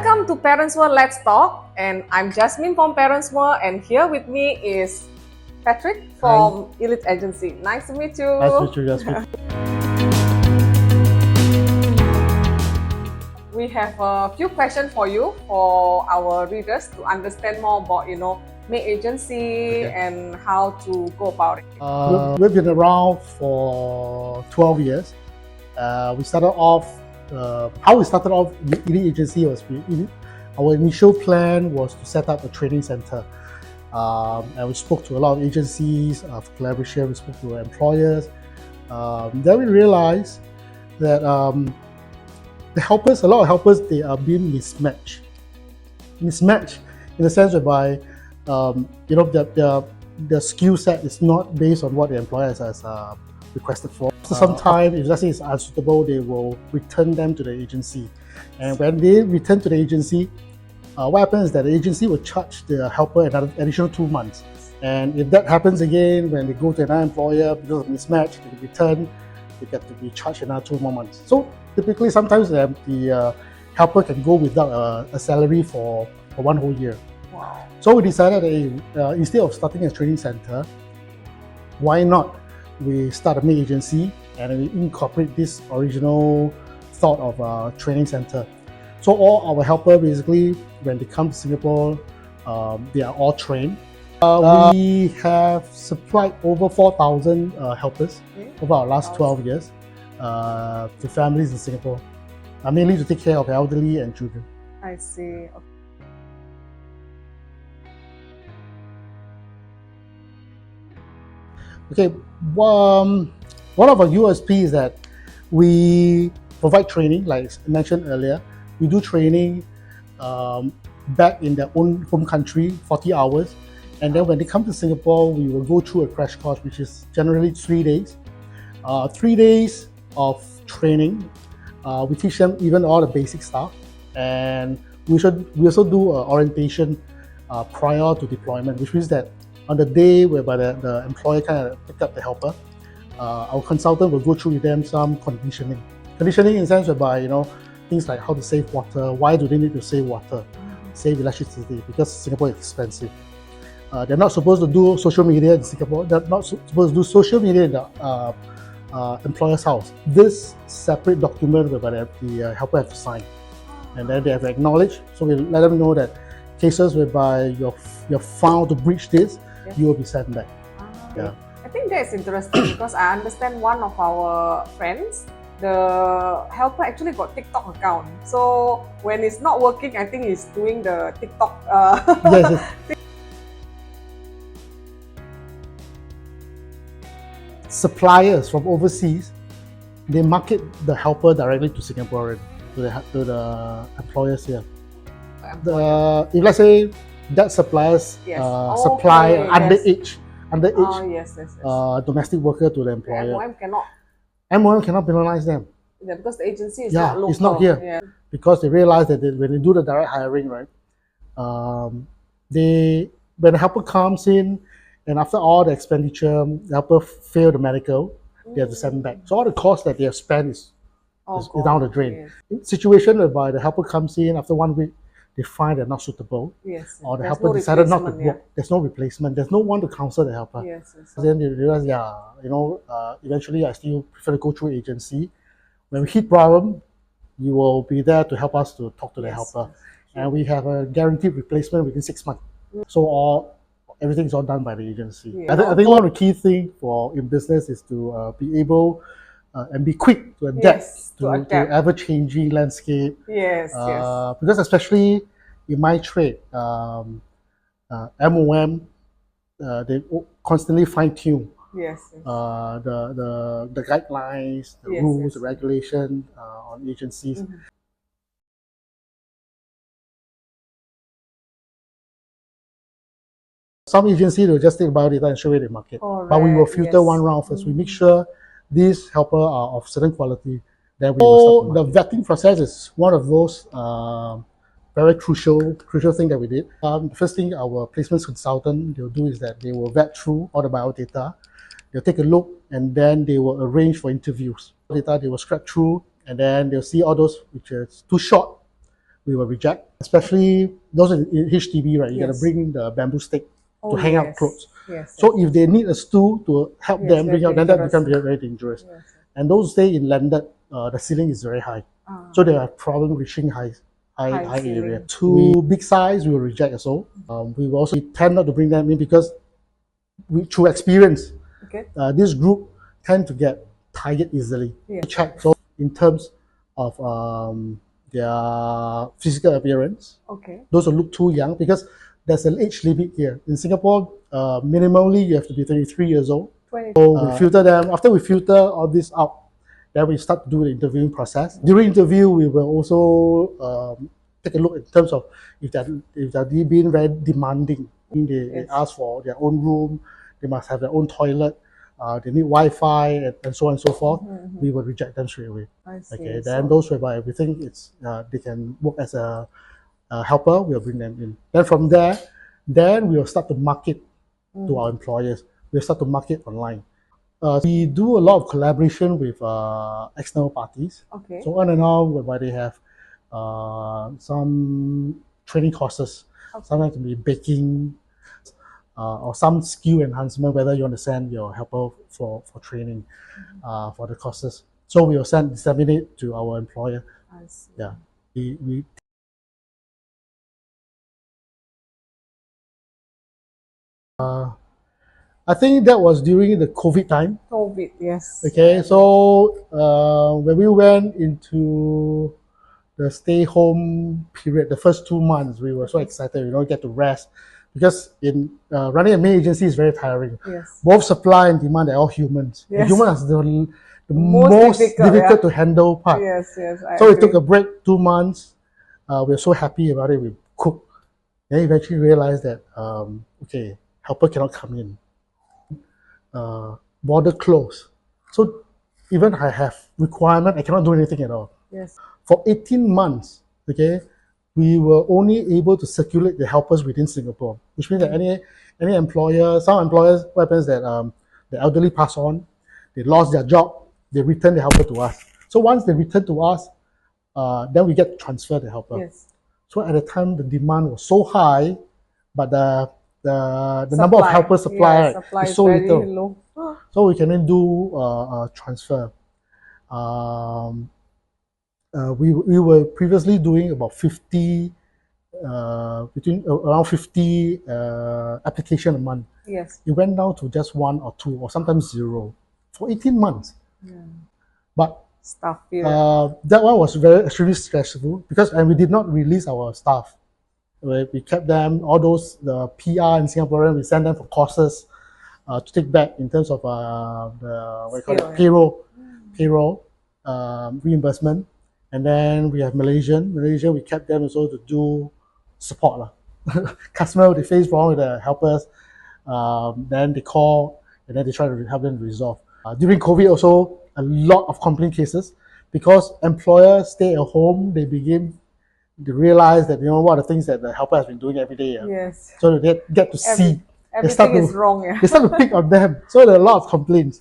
Welcome to Parents World Let's Talk, and I'm Jasmine from Parents World, and here with me is Patrick from Eelit Agency. Nice to meet you. Nice to meet you, Jasmine. We have a few questions for you, for our readers, to understand more about, maid agency and how to go about it. We've been around for 12 years. We started off, how we started off the Eelit Agency was our initial plan was to set up a training center. And we spoke to a lot of agencies of collaboration, we spoke to employers. Then we realized that the helpers, a lot of helpers, they are being mismatched. Mismatched in the sense whereby, the skill set is not based on what the employer has requested for. So sometimes, if let's say it's unsuitable, they will return them to the agency. And when they return to the agency, what happens is that the agency will charge the helper another additional 2 months. And if that happens again, when they go to another employer because of mismatch, they return, they get to be charged another 2 more months. So typically, sometimes the helper can go without a salary for 1 whole year. Wow. So we decided that instead of starting a training center, why not we start a maid agency and we incorporate this original thought of a training center. So all our helpers, basically, when they come to Singapore, they are all trained. We have supplied over 4,000 helpers over our last 12 years to families in Singapore, mainly to take care of elderly and children. I see. Okay, one of our USP is that we provide training, like I mentioned earlier. We do training back in their own home country, 40 hours. And then when they come to Singapore, we will go through a crash course, which is generally 3 days. 3 days of training. We teach them even all the basic stuff. And we also do orientation prior to deployment, which means that on the day whereby the employer kind of picked up the helper, our consultant will go through with them some conditioning. Conditioning in the sense whereby, things like how to save water, why do they need to save water, save electricity, because Singapore is expensive. They're not supposed to do social media in Singapore, they're not supposed to do social media in the employer's house. This separate document whereby the helper has to sign. And then they have to acknowledge, so we let them know that cases whereby you're found to breach this, you will be sent back. Yeah. I think that's interesting because I understand one of our friends, the helper actually got TikTok account. So when it's not working, I think he's doing the TikTok. Yes. Suppliers from overseas, they market the helper directly to Singaporean, to the employers here. If let's say that suppliers supply underage domestic worker to the employer, MOM cannot penalize them. Yeah, because the agency is not local. It's not here. Yeah. Because they realize that when they do the direct hiring, right, when the helper comes in and after all the expenditure, the helper failed the medical, they have to send them back. So all the cost that they have spent is down the drain. Yes. Situation whereby the helper comes in after 1 week, they find they're not suitable, or the helper decided not to work. There's no replacement. There's no one to counsel the helper. So then they realize, eventually I still prefer to go through agency. When we hit problem, you will be there to help us to talk to the helper, and we have a guaranteed replacement within 6 months. So everything is all done by the agency. I think one of the key things in business is to be able and be quick to adapt to ever-changing landscape. Because especially in my trade, MOM, they constantly fine-tune the guidelines, the rules, the regulation on agencies. Some agencies will just take biodata and show it in the market. But we will filter one round first. We make sure these helpers are of certain quality. Then we will start the vetting process is one of those very crucial thing that we did. The first thing our placements consultant will do is that they will vet through all the biodata. They'll take a look and then they will arrange for interviews. Data they will scrap through and then they'll see all those which is too short we will reject. Especially those in HDB, right? You got to Yes. bring the bamboo stick Oh, to hang up yes. clothes. Yes. So if they need a stool to help Yes, them very bring out, then that dangerous. becomes very, very dangerous. Yes. And those stay in landed, the ceiling is very high. So they have problem reaching high area. ceiling. Too big size, we will reject as well. We will also tend not to bring them in because through experience, Okay. this group tend to get tired easily. Yes. Check. So in terms of their physical appearance, Okay. those who look too young, because there's an age limit here. In Singapore, minimally you have to be 33 years old. 20. So we filter them. After we filter all this out, then we start to do the interviewing process. During interview, we will also take a look in terms of if they're being very demanding. They ask for their own room, they must have their own toilet, they need Wi-Fi, and so on and so forth. We will reject them straight away. I see. Okay, then those whereby we think they can work as a helper, we'll bring them in. Then from there, then we will start to market to our employers. We'll start to market online. We do a lot of collaboration with external parties. Okay. So on and on, whereby they have some training courses. Okay. Sometimes it can be baking or some skill enhancement, whether you want to send your helper for training for the courses. So we will disseminate to our employer. I see. Yeah. We I think that was during the COVID time. COVID, yes. Okay, so when we went into the stay-home period, the first 2 months, we were so excited, get to rest. Because in running a maid agency is very tiring. Yes. Both supply and demand are all humans. Yes. The human is the most difficult to handle part. Yes, yes. So we took a break 2 months. We were so happy about it. We cooked. Then eventually realized that, okay, helper cannot come in. Border closed. So even I have requirement, I cannot do anything at all. Yes. For 18 months, okay, we were only able to circulate the helpers within Singapore, which means that any employer, some employers, what happens that the elderly pass on, they lost their job, they return the helper to us. So once they return to us, then we get to transfer the helper. Yes. So at the time, the demand was so high, but the number of helper supply is so little. Low. So we can then do a transfer. We were previously doing about 50, around 50 application a month. Yes. It went down to just 1 or 2 or sometimes 0 for 18 months. Yeah. But Staff period. that one was extremely stressful because we did not release our staff. We kept them, all those the PR in Singaporean, we send them for courses to take back in terms of payroll reimbursement. And then we have Malaysia, we kept them also to do support. Customer, they face wrong with the helpers, then they call, and then they try to help them resolve. During COVID also, a lot of complaint cases, because employers stay at home, they begin to realize that, what are the things that the helper has been doing every day. Yes. So they get to see. Everything is wrong. Yeah. They start to pick on them. So there are a lot of complaints.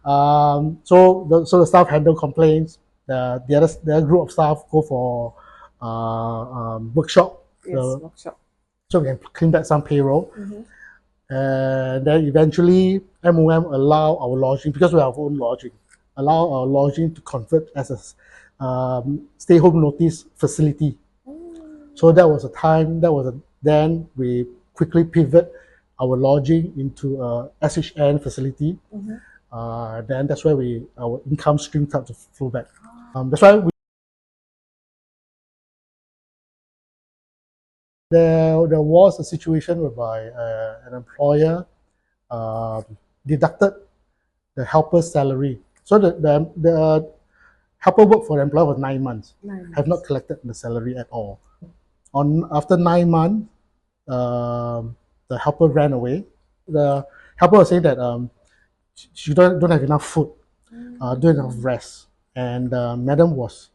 So the staff handle complaints. The other group of staff go for workshop. Yes, workshop. So we can clean back some payroll. And then eventually MOM allow our lodging, because we have our own lodging, allow our lodging to convert as a stay-home notice facility. So that was a time, then we quickly pivot our lodging into a SHN facility. Then that's where our income stream started to flow back. That's why there was a situation whereby an employer deducted the helper's salary. So the helper worked for the employer for 9 months, have not collected the salary at all. After 9 months, the helper ran away. The helper was saying that she don't have enough food, don't have enough rest, and madam was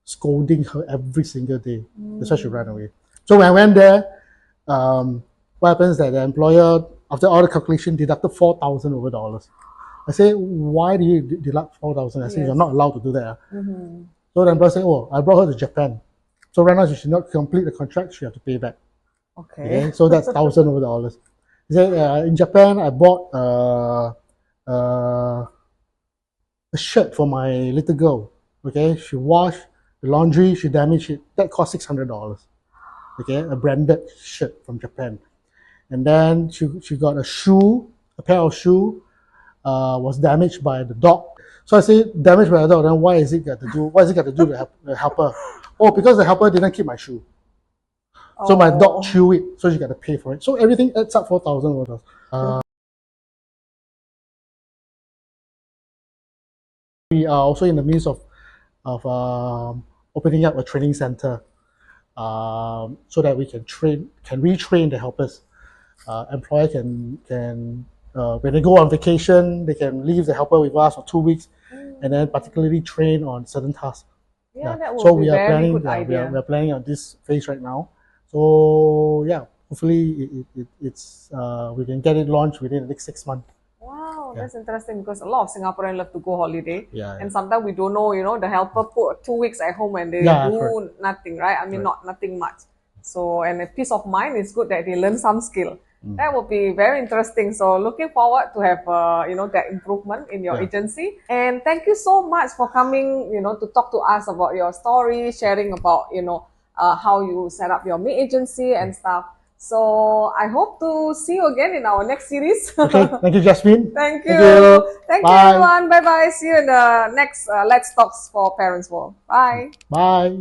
scolding her every single day. That's why she ran away. So when I went there, what happens is that the employer, after all the calculation, deducted $4,000 over. I say, why do you deduct $4,000? I say, you're not allowed to do that. So the employer said, I brought her to Japan. So right now, she should not complete the contract, she have to pay back. Okay. Okay, so that's $1,000 over. He said, in Japan, I bought a shirt for my little girl. Okay, she washed the laundry, she damaged it. That cost $600. Okay, a branded shirt from Japan. And then she got a pair of shoe, was damaged by the dog. So I say damaged by the dog. Then what is it got to do with the helper? Oh, because the helper didn't keep my shoe. So my dog chewed it, so she got to pay for it. So everything adds up $4,000. We are also in the midst of opening up a training center, so that we can retrain the helpers. Employer can when they go on vacation, they can leave the helper with us for 2 weeks, and then particularly train on certain tasks. Yeah, that would so be we are very planning. good idea. We are planning on this phase right now. So yeah, hopefully it's we can get it launched within the next 6 months. Wow, that's interesting because a lot of Singaporeans love to go holiday. Yeah, And sometimes we don't know, the helper put 2 weeks at home and they do correct. nothing, right? I mean, nothing much. So, and a peace of mind is good that they learn some skill. That would be very interesting. So, looking forward to have, that improvement in your agency. And thank you so much for coming, to talk to us about your story, sharing about, how you set up your maid agency and stuff. So I hope to see you again in our next series. Okay, thank you, Jasmine. Thank you. Thank you, everyone. Bye bye. See you in the next Let's Talks for Parents World. Bye. Bye.